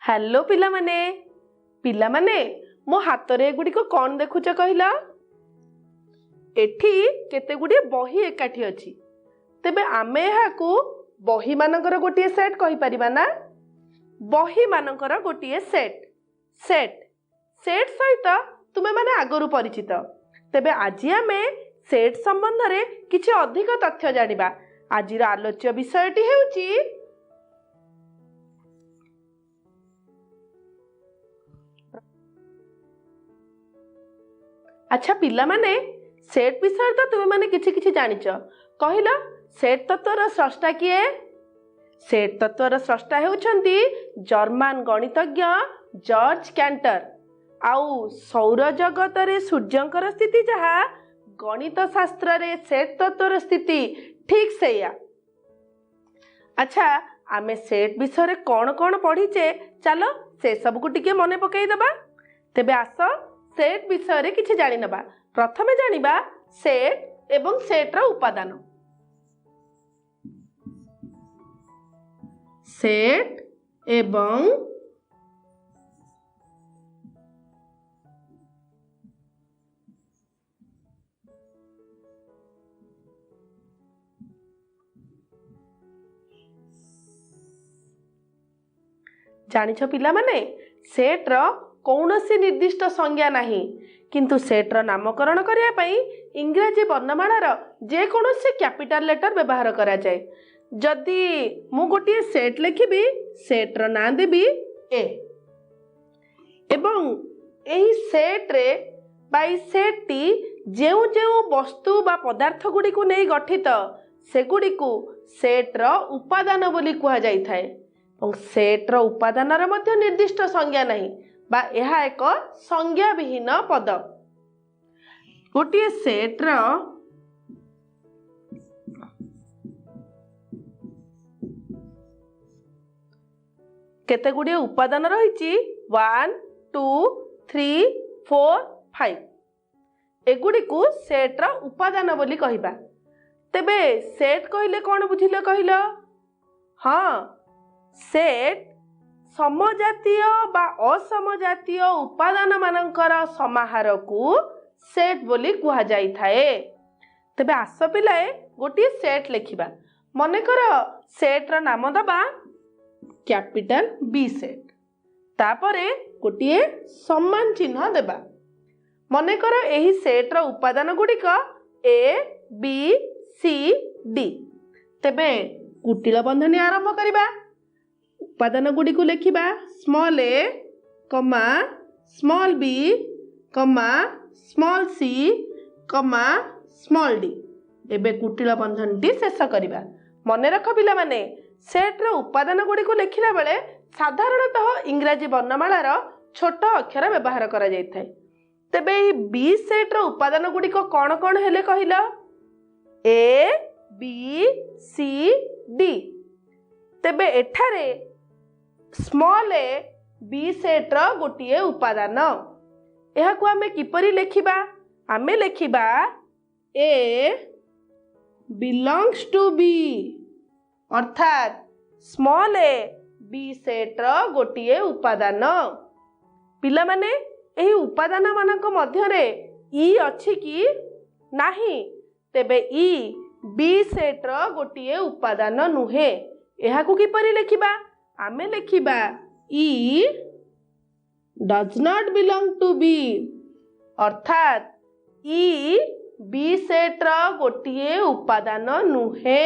Hello पिलामाने पिलामाने मो हाथ रे गुडी को कौन देखुच कहला एठी केते गुडी बही एकाठी अछि तेबे आमे एहाकू बही मानकर गोटिए सेट कहि परिबा ना बही मानकर गोटिए सेट सेट सेट सहित तुमे माने आगरु परिचित तेबे आजी आमे सेट संबंध रे किछि अधिक तथ्य जानिबा आजिर आलोच्य विषयटी हेउची अच्छा पिला माने सेट विषय तो तुमे माने किछि किछि जानिच कहिला सेट तत्वर स्रष्टा किए सेट तत्वर स्रष्टा हेउछंती जर्मन गणितज्ञ जॉर्ज कैंटर आउ सौर जगत रे सूर्यंकर स्थिति जहा गणित शास्त्र रे सेट तत्वर स्थिति ठीक सेया। अच्छा आमे सेट विषय रे कौन पढ़ीचे चलो से सब को टिके मने पकई दबा तेबे आस सेट विषय रे किछि जानि नबा प्रथमे जानिबा सेट एवं सेट रा उपादान सेट एवं जानिछ पिला माने सेट रो कौनसी निर्दिष्ट संज्ञा नहीं किंतु सेट रो नामकरण करिया पई इंग्रजी वर्णमालार जे कौनसी कैपिटल लेटर व्यवहार करा जाए जदि मु गोटे सेट लिखिबी सेट रो नाम देबी ए एवं एही सेट रे बाई सेट टी जेउ जेउ वस्तु बा पदार्थ गुडी को नै गठित से गुडी को सेट रो उपादान बोली कुहा जाई थाए और सेट रो उपादान रो मध्य निर्दिष्ट संज्ञा नहीं बा यह एक संज्ञा विहीन पद गोटे सेट रो केते गुडी उपादान रहिछि 1 2 3 4 5 एगुडी को सेट रो उपादान बोली कहिबा तेबे सेट कहिले कोन बुझिले कहिलो हां सेट समजातीय बा असमजातीय उपादान मानकर समाहार को सेट बोली कुहा जाई थाए तेबे आस पिलाए गोटे सेट लिखिबा मने कर सेट रो नाम दबा कैपिटल बी सेट तापरे गोटे सम्मान चिन्ह देबा मने कर एही सेट रो उपादान गुडी का ए बी सी डी तेबे कुटिल बंधनी आरंभ करिबा उपादान गुडी को लिखिबा स्मॉल ए कमा स्मॉल बी कमा स्मॉल सी कमा स्मॉल डी एबे कुटिल बंधनटी शेष करिबा मने रख पिला माने सेट रो उपादान गुडी को लिखिला बेले साधारणतः इंग्रजी वर्णमालार छोट अक्षर व्यवहार करा जाय थाए तेबे ई बी सेट रो उपादान गुडी को कोन हेले कहिलो ए बी सी डी तेबे एठारे स्मॉल ए बी सेट रो गोटिए उपादान एहा को हमें किपरि लेखिबा हमें लेखिबा ए बिलोंग्स टू बी अर्थात स्मॉल ए बी सेट रो गोटिए उपादान पिला माने एही उपादान मानक मध्य रे ई अछि कि नाही तेबे ई बी सेट रो गोटिए उपादान नुहे एहा को किपरि लेखिबा आमे लेखिबा E does not belong to B अर्थात ई बी सेट रो गोटिए उपादान नुहे।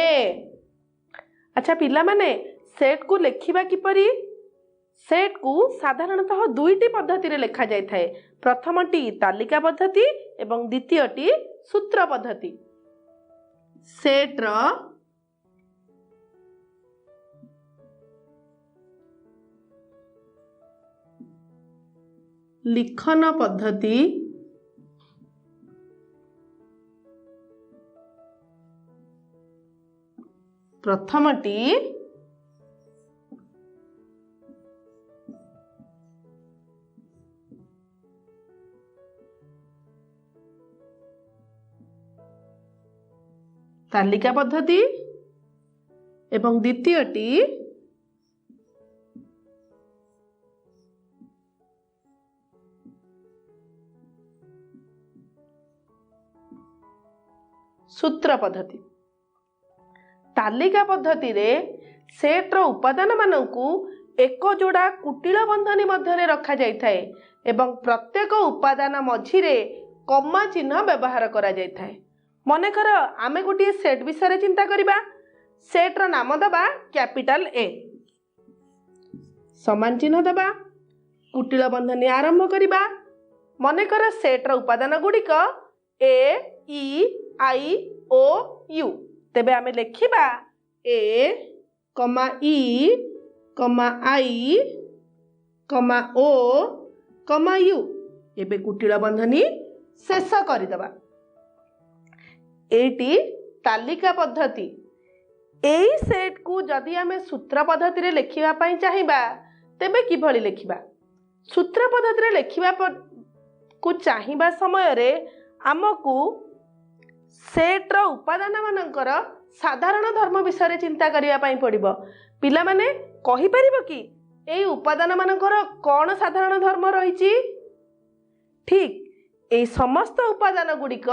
अच्छा पिला माने सेट को लेखिबा किपरि सेट को साधारणतः दुईटी पद्धति रे लेखा जाय थाए प्रथमटी तालिका पद्धति एवं द्वितीयटी सूत्र पद्धति सेट रो लिखन पद्धति प्रथमटी तालिका पद्धति एवं द्वितीयटी सूत्र पद्धति। तालिका पद्धति रे सेट्र उपादान मानकू एक जोड़ा कुटिल बंधनी मध्य रखा जाय थाए एवं प्रत्येक उपादान मझिरे कमा चिन्ह व्यवहार करा जाय थाए। मने कर आमे गोटे सेट विषय चिंता करिबा। सेट्र नाम दबा कैपिटल ए, समान चिन्ह दबा, कुटिल बंधनी आरंभ करिबा। मने कर सेट्र उपादान गुड़िक ए ई आई ओ यू। तेबे आमे लेखिबा ए कमा ई कमा आई कमा ओ कमा यू। एबे कुटिल बंधनी शेष करदबा। एटी तालिका पद्धति। एई सेट को जदि आमे सूत्र पद्धति रे लेखिबा पई चाहिबा तेबे किभली लेखिबा। सूत्र पद्धति रे लेखिबा को चाहिबा समय रे आमको सेट्र उपादान मानकर साधारण धर्म विषय चिंता करिया पई पड़िबो। पिला माने कहि परिबो कि एई उपादान मानकर कोन साधारण धर्म रहिछि। ठीक एई समस्त उपादान गुड़िक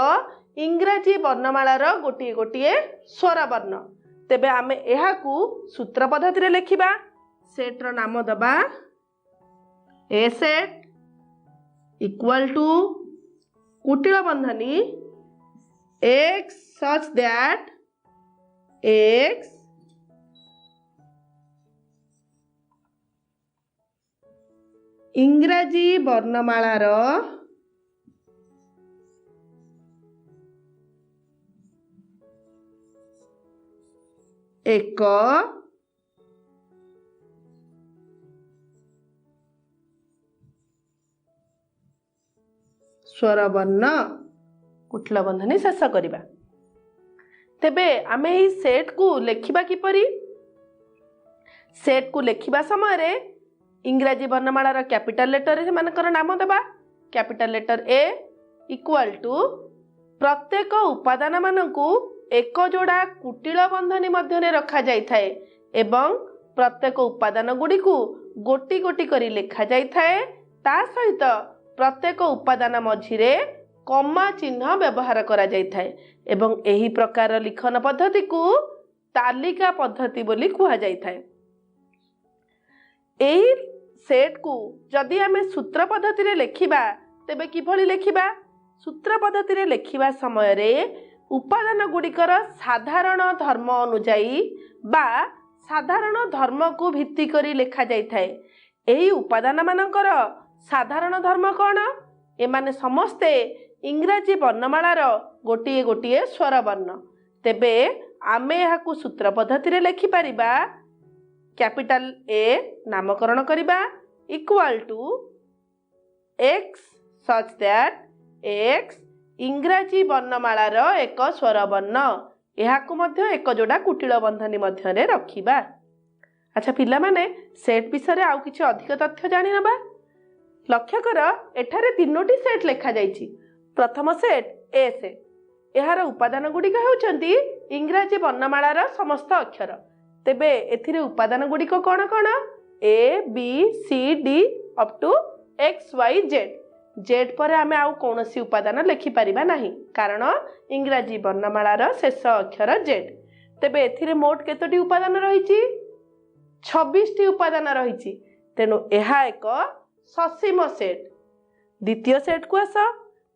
इंग्राजी वर्णमालार गोटे गोटे स्वर वर्ण। तेबे आमे एहाकू सूत्र पद्धति रे लेखिबा। सेट्र नाम दबा ए सेट इक्वल टू कुटिल बंधनी x such that x इंग्राजी वर्णमालार एक स्वर वर्ण कुटिल बंधनी शेष करिबा। तेबे आमे ई सेट को लेखिबा किपरि। सेट को लेखिबा समय रे इंग्राजी वर्णमालार कैपिटल लेटर से मानकर नाम देबा। Capital letter A equal to प्रत्येक उपादान मानकू एक जोड़ा कुटिल बंधनी मध्य रखा जाय थाए एवं प्रत्येक उपादान गुड़ी को गोटी गोटी करी लेखा जाय थाए। ता सहित प्रत्येक उपादान मझिरे कमा चिन्ह व्यवहार करा जाय थाए एवं एही प्रकार लिखन पद्धति को तालिका पद्धति बोली कुहा जाय थाए। एही सेट को जदि आमे सूत्र पद्धति रे लेखिबा तेबे किभली लेखिबा। सूत्र पद्धति रे लेखिबा समय रे उपादान गुड़िकर साधारण धर्म अनुजाई बा साधारण धर्म को भित्ति करी लेखा जाय थाए। एही उपादान मानकर साधारण धर्म कौन। एमाने समस्ते इंग्राजी वर्णमालार गोटिए गोटिए स्वर वर्ण। तेबे आमे एहाकू सूत्र पद्धति रे लेखि परिबा। कैपिटल ए नामकरण करिबा equal to X such that X इंग्राजी वर्णमालार एक स्वर वर्ण। एहाकू मध्य एक जोड़ा कुटिल बंधनी मध्य रे रखिबा। अच्छा पिला माने सेट विषय आउ किछि अधिक तथ्य जानि नबा। लक्ष्य कर एठारे तीनोटी सेट लेखा जाइछि। प्रथम सेट ए सेट। एहार उपादान गुड़िक हेउचंती इंग्राजी वर्णमालार समस्त अक्षर। तेबे एथिरे उपादान गुड़िक कौन कौन A B C D up to X Y Z. Z पर आमे आउ कौनसी उपादान लेखि परिबा नाही कारण इंग्राजी वर्णमालार शेष अक्षर जेड। तेबे एथिरे मोट केतोटी उपादान रहिछि 26 टी उपादान रहिछि। तेनु एहा एक ससीम सेट। द्वितीय सेट को आस।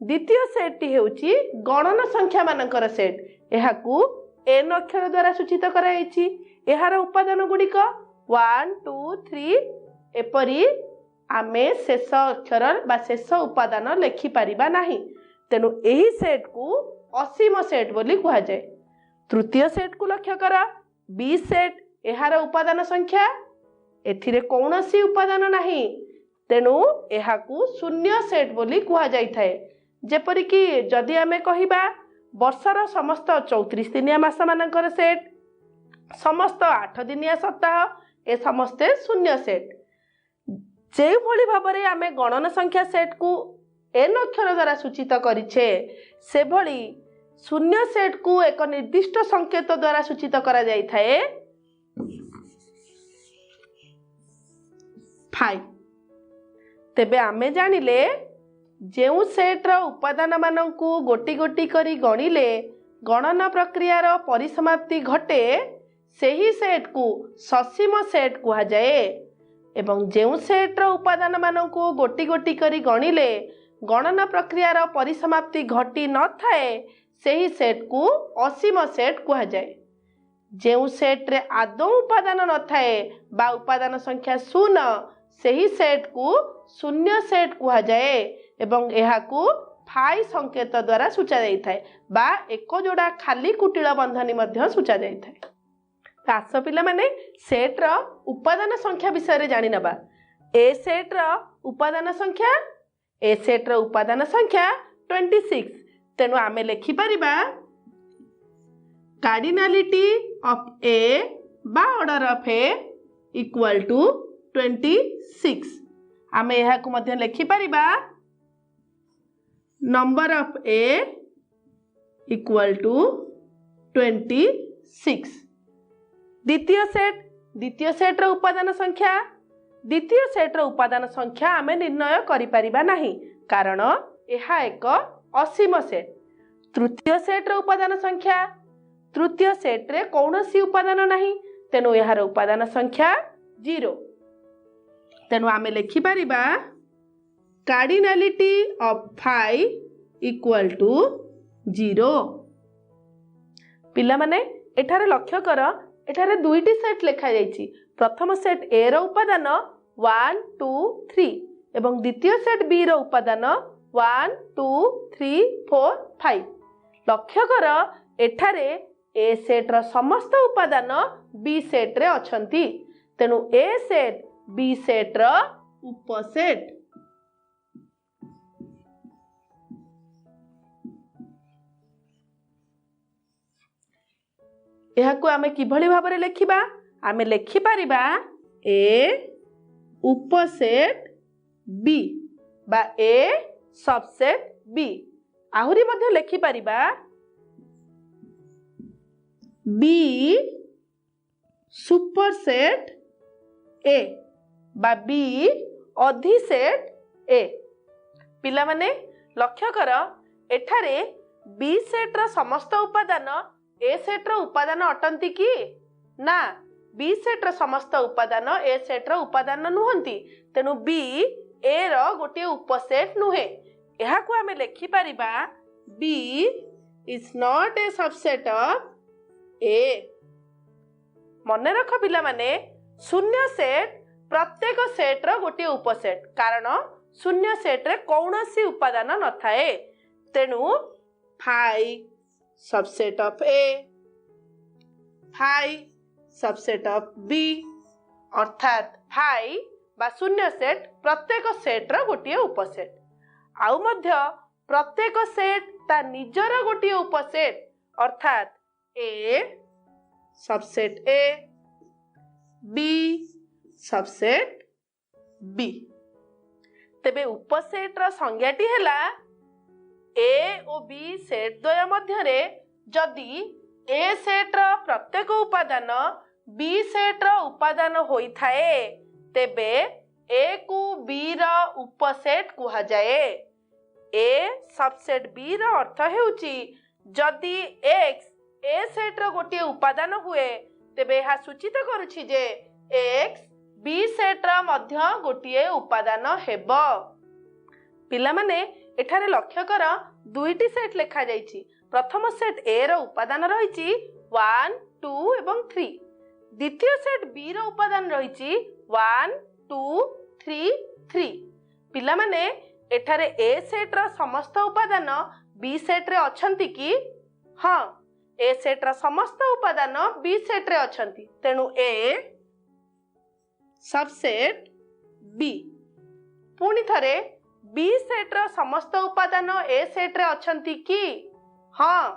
द्वितीय सेट टी हेउछि गणन संख्या मानकर सेट। एहाकू एन अक्षर द्वारा सूचित कराइछि। एहार उपादान गुड़िक 1 2 3 एपरी आमे शेष अक्षर बा शेष उपादान लेखि परिबा नाही। तेनु एही सेट को असीम सेट बोली कुहा जाय। तृतीय सेट को लक्ष्य कर बी सेट। एहार उपादान संख्या एथिरे कौनसी उपादान नाही। तेनु एहाकू शून्य सेट बोली कुहा जाय थाए। जेपरि कि जदि आमे कहिबा वर्षर समस्त 34 दिनिया मास मानकर सेट समस्त 8 दिनिया सप्ताह ए समस्ते शून्य सेट। जे भली भाबरे आमे गणन संख्या सेट को एन अक्षर द्वारा सूचित करिछे से भली शून्य सेट को एक निर्दिष्ट संकेत द्वारा सूचित करा जाय थाए 5। तेबे आमे जानिले जेउ सेट्र उपादान मानकू गोटी गोटी करी गणिले गणना प्रक्रियार परिसमाप्ति घटे सही सेट को ससीम सेट कह जाए एवं जो सेट्र उपादान मानक गोटी गोटी करी गणिले गणना प्रक्रियार परिसमाप्ति घटी न थाए सही सेट को असीम सेट कह जाए। जो सेट्रे आदौ उपादान न थाए बा उपादान संख्या शून्य सही सेट को शून्य सेट कह जाए एवं एहाकू फाई संकेत द्वारा सूचा जाइथाए बा एक जोड़ा खाली कुटिल बंधनी मध्य सूचा जाइथाए। आस पिला माने सेट्र उपादान संख्या विषय जानि नबा। ए सेट्र उपादान संख्या 26 तेणु आमे लिखि परिबा कार्डिनालिटी ऑफ ए बा order of A equal to 26। आमे यहा को मध्य लिखि परिबा number of A equal to 26। द्वितीय सेट्र उपादान संख्या आमे निर्णय करि परिबा नाही कारण एहा एक असीम सेट। तृतीय सेट्र उपादान संख्या तृतीय सेट्रे कौनसी उपादान नाही तेणु यार उपादान संख्या 0। तेणु आमे लिखि परिबा cardinality of phi equal to 0। पिला माने एठारे लक्ष्य कर एठारे दुईटी सेट लिखा जाइछि। प्रथम सेट ए रो उपादान 1 2 3 एवं द्वितीय सेट बी रो उपादान 1 2 3 4 5। लक्ष्य कर एठारे ए सेट रो समस्त उपादान बी सेट रे अछंती तेणु ए सेट बी सेट रो उपसेट। एहाकु आमे किभली भाबरे लेखिबा आमे लेखि परिबा ए उपसेट बी बा ए सबसेट बी। आहुरी मध्ये लेखि परिबा बी सुपरसेट ए बा बी अधिसेट ए। पिला माने लक्ष्य कर एठारे बी सेट रो समस्त उपादान ए सेट रो उपादान अटंती कि ना बी सेट रो समस्त उपादान ए सेट रो उपादान नुहंती तेणु बी ए रो गोटे उपसेट नुहे। एहाकु आमे लेखि परिबा B is not a subset of A. मने रख पिला माने शून्य सेट प्रत्येक सेट रो गोटे उपसेट कारण शून्य सेट रे कौनसी उपादान न थाए तेणु phi subset of A phi subset of B अर्थात फाई बा शून्य सेट प्रत्येक सेट रो गोटे उपसेट। आउ मध्य प्रत्येक सेट ता निजर गोटे उपसेट अर्थात A subset A B subset B. तेबे उपसेट रो संज्ञाटी हैला ए ओ बी सेट द्वय मध्यरे जदि ए सेट रो प्रत्येक उपादान बी सेट रो उपादान होई थाए तेबे ए को बी रो उपसेट कहा जाए। ए सबसेट बी रो अर्थ हेउची जदि x ए सेट रो गोटे उपादान हुए तेबे हा सूचित करूची जे x बी सेट रो मध्य गोटे उपादान हेबो। पिला माने एठारे लक्ष्य कर दुईटी सेट लिखा जाइछि। प्रथम सेट ए रो उपादान रहिछि 1 2 एवं 3। द्वितीय सेट बी रो उपादान रहिछि 1 2 3 3। पिला माने एठारे ए सेट रो समस्त उपादान बी सेट रे अछंती कि हां ए सेट रो समस्त उपादान बी सेट रे अछंती तेणु ए सबसेट बी। पुणी थरे बी सेट रो समस्त उपादान ए सेट रे अछंती कि हां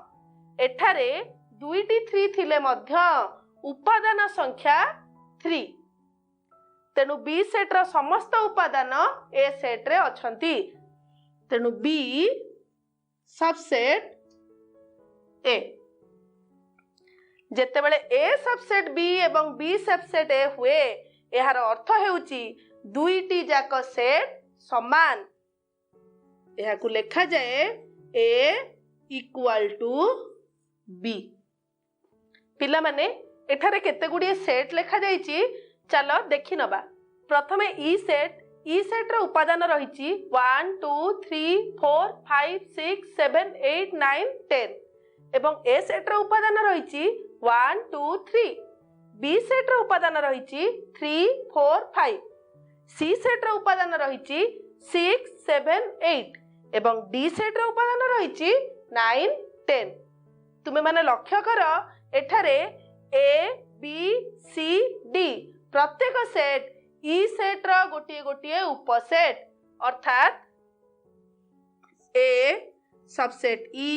एठारे दुईटी 3 थिले मध्य उपादान संख्या 3 तेणु बी सेट रो समस्त उपादान ए सेट रे अछंती तेणु बी सबसेट ए। जेतेबेले ए सबसेट बी एवं बी सबसेट ए हुए एहार अर्थ हेउची दुईटी जाक सेट समान। एहाकु लेखा जाए ए इक्वल टू बी। पिला माने एठारे केते गुड़िए सेट लेखा जाइछि चलो देखि नबा। प्रथमे ई सेट रो उपादान रहिछि 1 2 3 4 5 6 7 8 9 10 एवं ए सेट रो उपादान रहिछि 1 2 3। बी सेट रो उपादान रहिछि 3 4 5। सी सेट रो उपादान रहिछि 6 7 8 एवं डी सेट रो उपादान रहिछि 9 10। तुमे माने लक्ष्य कर एठारे ए बी सी डी प्रत्येक सेट ई सेट रो गोटिए गोटिए उपसेट अर्थात A subset E,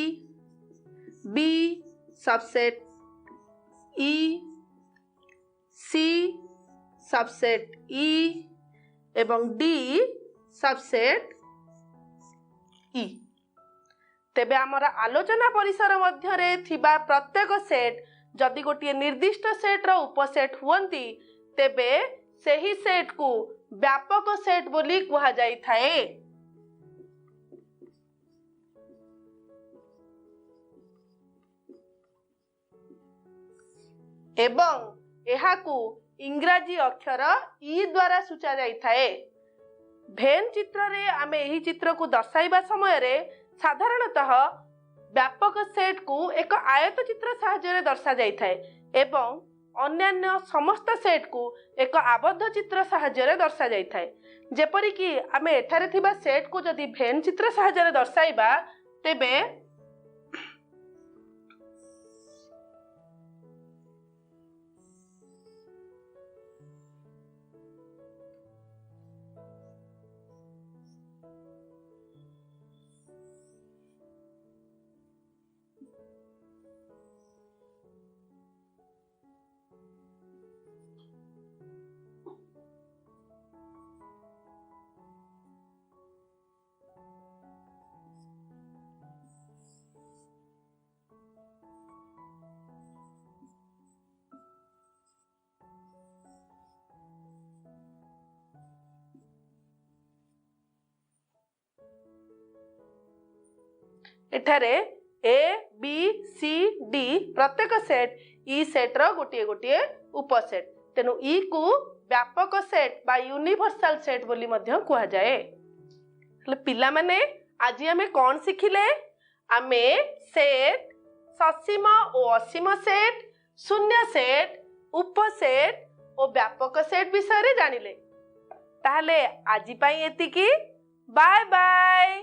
B subset E, C subset ई एवं डी सबसेट ई। तेबे आमर आलोचना परिसर मध्यरे थिबा प्रत्येक सेट जदि गोटिए निर्दिष्ट सेट रो उपसेट हुअंती तेबे सही सेट को व्यापक सेट बोली कहा जाई थाए। एवं एहाकू इंग्राजी अक्षर ई द्वारा सूचा जाई थाए। भेन चित्र रे आमे एही चित्र को दर्शाइबा समय रे साधारणतः व्यापक सेट को एक आयत चित्र साहाय्य दर्शा जाई थाए एवं अन्यान्य समस्त सेट को एक आबद्ध चित्र साहाय्य दर्शा जाई थाए। जेपरि कि आमे एठारे थिबा सेट को जदि भेन चित्र साहाय्य दर्शाइबा तेबे एठारे ए बी सी डी प्रत्येक सेट ई सेट रो गोटिए गोटिए उपसेट तेनु ई को व्यापक सेट बा यूनिवर्सल सेट बोली मध्य कहा जाए। हले पिला माने आज आमे कोन सिखिले आमे सेट ससीम और असीम सेट शून्य सेट उपसेट और व्यापक सेट विषय रे जानिले। ताहले आजि पई एतिकी बाय बाय।